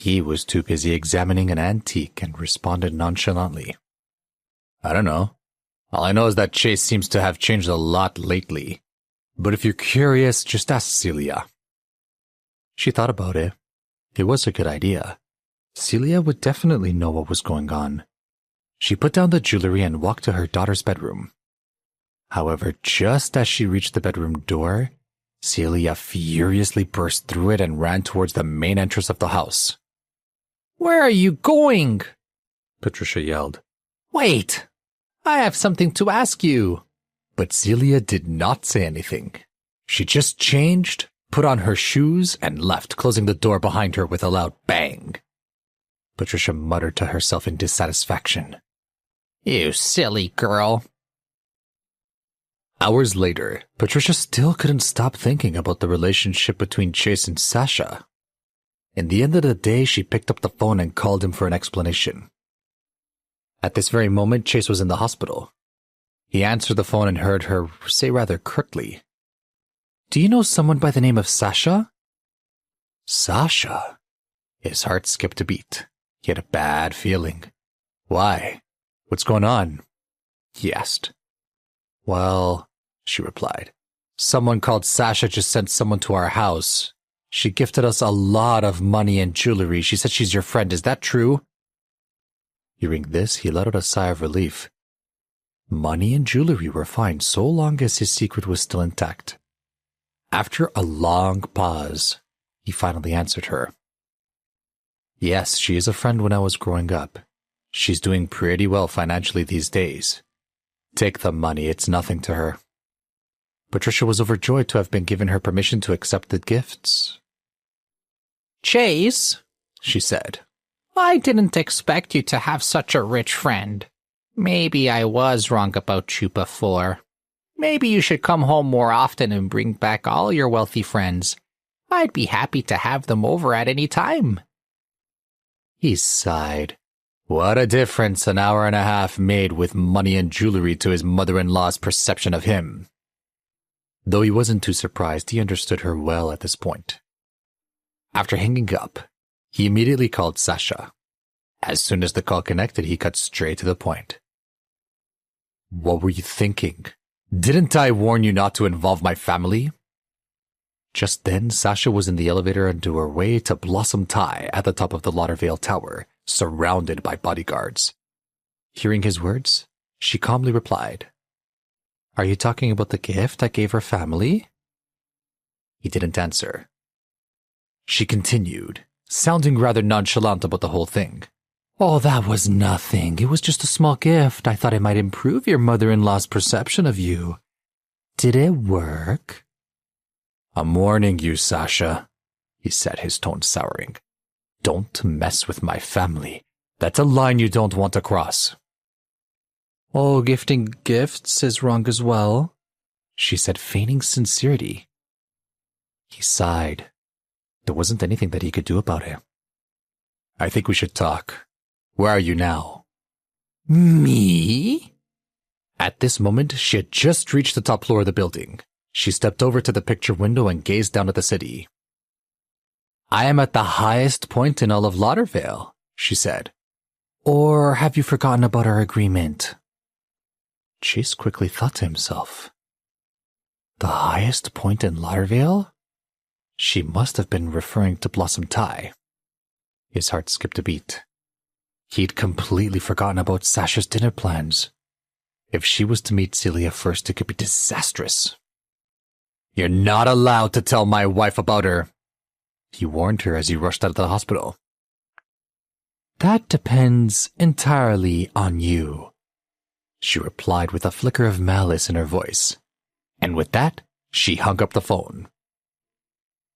He was too busy examining an antique and responded nonchalantly. I don't know. All I know is that Chase seems to have changed a lot lately. But if you're curious, just ask Celia. She thought about it. It was a good idea. Celia would definitely know what was going on. She put down the jewelry and walked to her daughter's bedroom. However, just as she reached the bedroom door, Celia furiously burst through it and ran towards the main entrance of the house. "Where are you going?" Patricia yelled. "Wait! I have something to ask you." But Celia did not say anything. She just changed, put on her shoes, and left, closing the door behind her with a loud bang. Patricia muttered to herself in dissatisfaction. "You silly girl." Hours later, Patricia still couldn't stop thinking about the relationship between Chase and Sasha. In the end of the day, she picked up the phone and called him for an explanation. At this very moment, Chase was in the hospital. He answered the phone and heard her say rather curtly, "Do you know someone by the name of Sasha?" Sasha? His heart skipped a beat. He had a bad feeling. "Why? What's going on?" he asked. "Well," she replied, "someone called Sasha just sent someone to our house. She gifted us a lot of money and jewelry. She said she's your friend. Is that true?" Hearing this, he let out a sigh of relief. Money and jewelry were fine so long as his secret was still intact. After a long pause, he finally answered her. "Yes, she is a friend when I was growing up. She's doing pretty well financially these days. Take the money, it's nothing to her." Patricia was overjoyed to have been given her permission to accept the gifts. "Chase," she said, "I didn't expect you to have such a rich friend. Maybe I was wrong about you before. Maybe you should come home more often and bring back all your wealthy friends. I'd be happy to have them over at any time." He sighed. What a difference an hour and a half made with money and jewelry to his mother-in-law's perception of him. Though he wasn't too surprised, he understood her well at this point. After hanging up, he immediately called Sasha. As soon as the call connected, he cut straight to the point. "What were you thinking? Didn't I warn you not to involve my family?" Just then, Sasha was in the elevator on her way to Blossom Thai at the top of the Lauderdale Tower, surrounded by bodyguards. Hearing his words, she calmly replied, "Are you talking about the gift I gave her family?" He didn't answer. She continued, sounding rather nonchalant about the whole thing. "Oh, that was nothing. It was just a small gift. I thought it might improve your mother-in-law's perception of you. Did it work?" "I'm warning you, Sasha," he said, his tone souring. "Don't mess with my family. That's a line you don't want to cross." "Oh, gifting gifts is wrong as well," she said, feigning sincerity. He sighed. There wasn't anything that he could do about it. "I think we should talk. Where are you now?" "Me?" At this moment, she had just reached the top floor of the building. She stepped over to the picture window and gazed down at the city. "I am at the highest point in all of Lauderdale," she said. "Or have you forgotten about our agreement?" Chase quickly thought to himself. The highest point in Lauderdale? She must have been referring to Blossom Thai. His heart skipped a beat. He'd completely forgotten about Sasha's dinner plans. If she was to meet Celia first, it could be disastrous. "You're not allowed to tell my wife about her," he warned her as he rushed out of the hospital. "That depends entirely on you," she replied with a flicker of malice in her voice. And with that, she hung up the phone.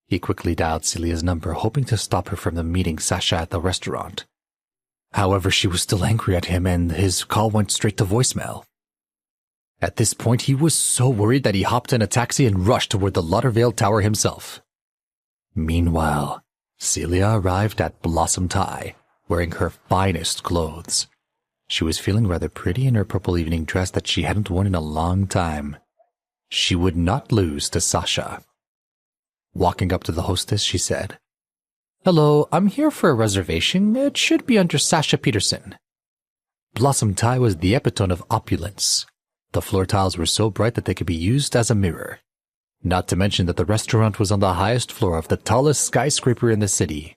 He quickly dialed Celia's number, hoping to stop her from the meeting Sasha at the restaurant. However, she was still angry at him and his call went straight to voicemail. At this point, he was so worried that he hopped in a taxi and rushed toward the Lauderdale Tower himself. Meanwhile, Celia arrived at Blossom Thai, wearing her finest clothes. She was feeling rather pretty in her purple evening dress that she hadn't worn in a long time. She would not lose to Sasha. Walking up to the hostess, she said, Hello, I'm here for a reservation. It should be under Sasha Peterson. Blossom Thai was the epitome of opulence. The floor tiles were so bright that they could be used as a mirror. Not to mention that the restaurant was on the highest floor of the tallest skyscraper in the city.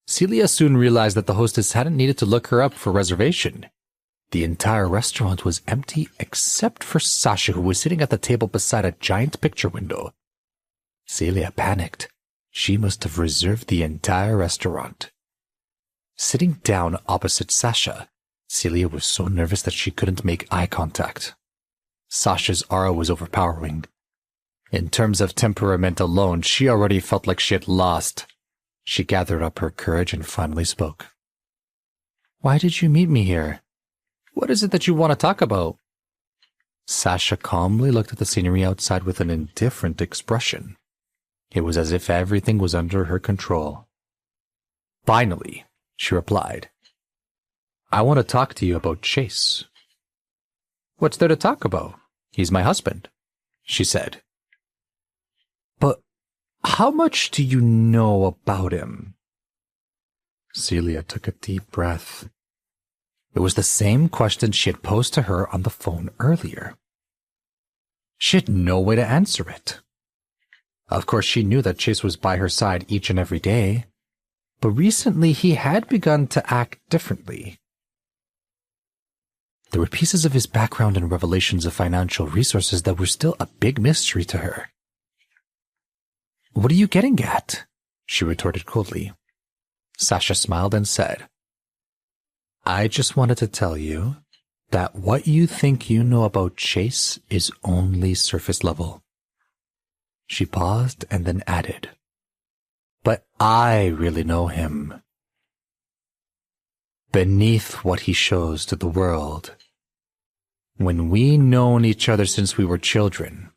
Celia soon realized that the hostess hadn't needed to look her up for reservation. The entire restaurant was empty except for Sasha, who was sitting at the table beside a giant picture window. Celia panicked. She must have reserved the entire restaurant. Sitting down opposite Sasha, Celia was so nervous that she couldn't make eye contact. Sasha's aura was overpowering. In terms of temperament alone, she already felt like she had lost. She gathered up her courage and finally spoke. Why did you meet me here? What is it that you want to talk about? Sasha calmly looked at the scenery outside with an indifferent expression. It was as if everything was under her control. Finally, she replied, I want to talk to you about Chase. What's there to talk about? He's my husband, she said. But how much do you know about him? Celia took a deep breath. It was the same question she had posed to her on the phone earlier. She had no way to answer it. Of course, she knew that Chase was by her side each and every day, but recently he had begun to act differently. There were pieces of his background and revelations of financial resources that were still a big mystery to her. What are you getting at? She retorted coldly. Sasha smiled and said, I just wanted to tell you that what you think you know about Chase is only surface level. She paused and then added, but I really know him. Beneath what he shows to the world. When we known each other since we were children.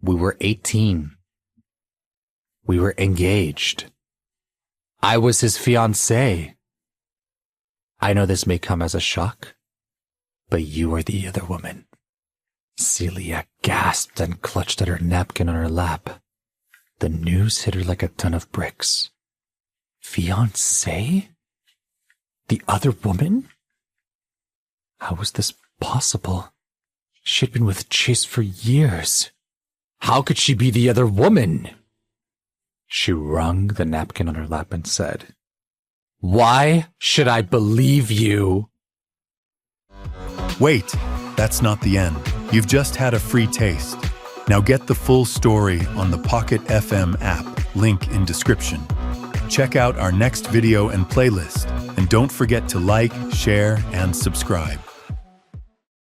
We were 18. We were engaged. I was his fiancée. I know this may come as a shock, but you are the other woman. Celia gasped and clutched at her napkin on her lap. The news hit her like a ton of bricks. Fiancée? The other woman? How was this possible? She had been with Chase for years. How could she be the other woman? She wrung the napkin on her lap and said, Why should I believe you? Wait, that's not the end. You've just had a free taste. Now get the full story on the Pocket FM app, link in description. Check out our next video and playlist, and don't forget to like, share, and subscribe.